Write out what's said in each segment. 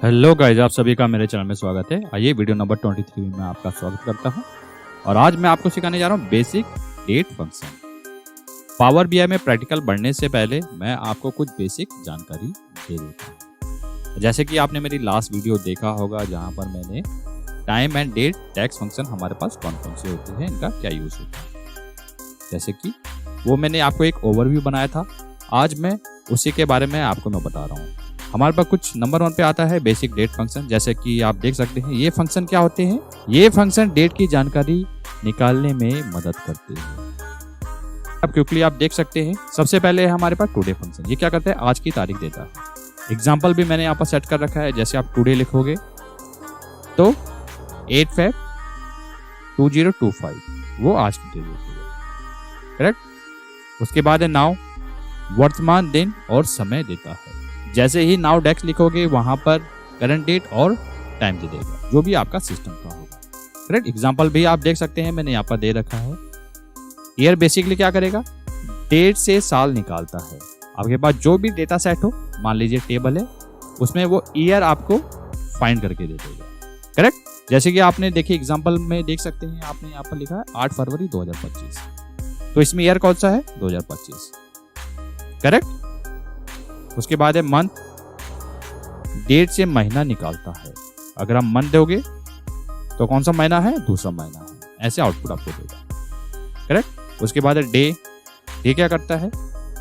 Hello guys, आप सभी का मेरे चैनल में स्वागत है। आइए वीडियो नंबर 23 में मैं आपका स्वागत करता हूं और आज मैं आपको सिखाने जा रहा हूं basic date function. Power BI में प्रैक्टिकल बढ़ने से पहले मैं आपको कुछ बेसिक जानकारी दे देता हूं। जैसे कि आपने मेरी लास्ट वीडियो देखा होगा जहां पर मैंने time and date text function हमारे पास कौन कौन से होते हैं, इनका क्या यूज होता है, जैसे कि वो मैंने आपको एक ओवरव्यू बनाया था। आज मैं उसी के बारे में आपको मैं बता रहा हूँ। हमारे पास कुछ नंबर 1 पे आता है बेसिक डेट फंक्शन। जैसे कि आप देख सकते हैं ये फंक्शन क्या होते हैं। ये फंक्शन डेट की जानकारी निकालने में मदद करते हैं। अब क्विकली आप देख सकते हैं, सबसे पहले है हमारे पास टुडे फंक्शन। ये क्या करता है, आज की तारीख देता है। एग्जाम्पल भी मैंने यहाँ पर सेट कर रखा है। जैसे आप टुडे लिखोगे तो 8 Feb 2025 वो आज की डेट होती है, करेक्ट। उसके बाद है नाउ, वर्तमान दिन और समय देता है। जैसे ही नाउ डेक्स लिखोगे वहां पर करंट डेट और टाइम दे देगा, जो भी आपका सिस्टम का होगा, करेक्ट। एग्जांपल भी आप देख सकते हैं, मैंने यहाँ पर दे रखा है। ईयर बेसिकली क्या करेगा, डेट से साल निकालता है। आपके पास जो भी डेटा सेट हो, मान लीजिए टेबल है, उसमें वो ईयर आपको फाइंड करके दे देगा, करेक्ट। जैसे कि आपने देखिए एग्जाम्पल में देख सकते हैं, आपने यहाँ पर लिखा है 8 फरवरी 2025, तो इसमें ईयर कौन सा है, 2025, करेक्ट। उसके बाद है मंथ, डेट से महीना निकालता है। अगर हम मंथ दोगे तो कौन सा महीना है, दूसरा महीना है, ऐसे आउटपुट आपको देगा, करेक्ट। उसके बाद है डे, डे क्या करता है,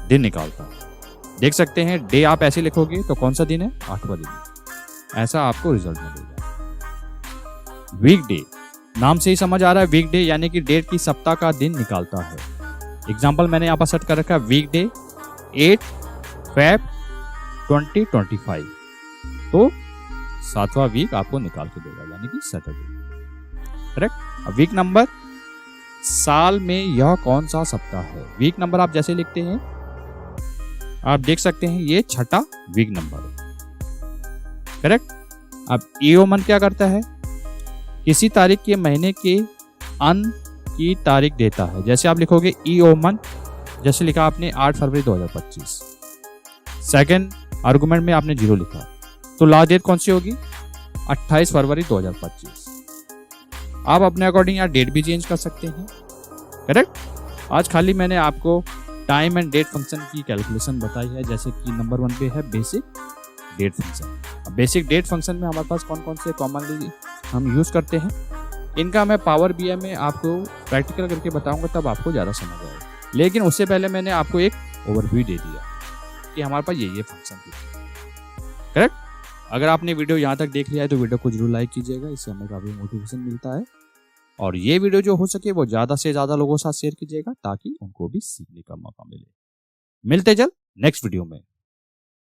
दिन निकालता है। देख सकते हैं डे आप ऐसे लिखोगे तो कौन सा दिन है, 8वां दिन, ऐसा आपको रिजल्ट में देगा। वीक डे, नाम से ही समझ आ रहा है, वीक डे यानी कि डेट की सप्ताह का दिन निकालता है। एग्जाम्पल मैंने यहाँ पर सेट कर रखा है, वीक डे 8 Feb 2025, तो 7वां वीक आपको निकाल के देगा, यानी कि सैटरडे, करेक्ट। अब वीक नंबर, साल में यह कौन सा सप्ताह है। वीक नंबर आप जैसे लिखते हैं, आप देख सकते हैं ये 6ठा वीक नंबर है, करेक्ट। अब ईओ मंथ क्या करता है, किसी तारीख के महीने के अंत की तारीख देता है। जैसे आप लिखोगे ईओ मंथ, जैसे लिखा आपने 8 फरवरी 2025, सेकेंड आर्गुमेंट में आपने 0 लिखा, तो लास्ट डेट कौन सी होगी, 28 फरवरी 2025। आप अपने अकॉर्डिंग यहाँ डेट भी चेंज कर सकते हैं, करेक्ट। आज खाली मैंने आपको टाइम एंड डेट फंक्शन की कैलकुलेशन बताई है। जैसे कि नंबर 1 पे है basic date function. Basic date function में हमारे पास कौन कौन से कॉमनली हम यूज करते हैं, इनका मैं पावर बीआई में आपको प्रैक्टिकल करके बताऊंगा, तब आपको ज़्यादा समझ आएगा। लेकिन उससे पहले मैंने आपको एक ओवरव्यू दे दिया कि हमारे पास ये फंक्शन है, करेक्ट। अगर आपने वीडियो यहाँ तक देख लिया है तो वीडियो को जरूर लाइक कीजिएगा, इससे हमें काफ़ी मोटिवेशन मिलता है। और ये वीडियो जो हो सके वो ज़्यादा से ज़्यादा लोगों के साथ शेयर कीजिएगा, ताकि उनको भी सीखने का मौका मिले। मिलते जल्द नेक्स्ट वीडियो में।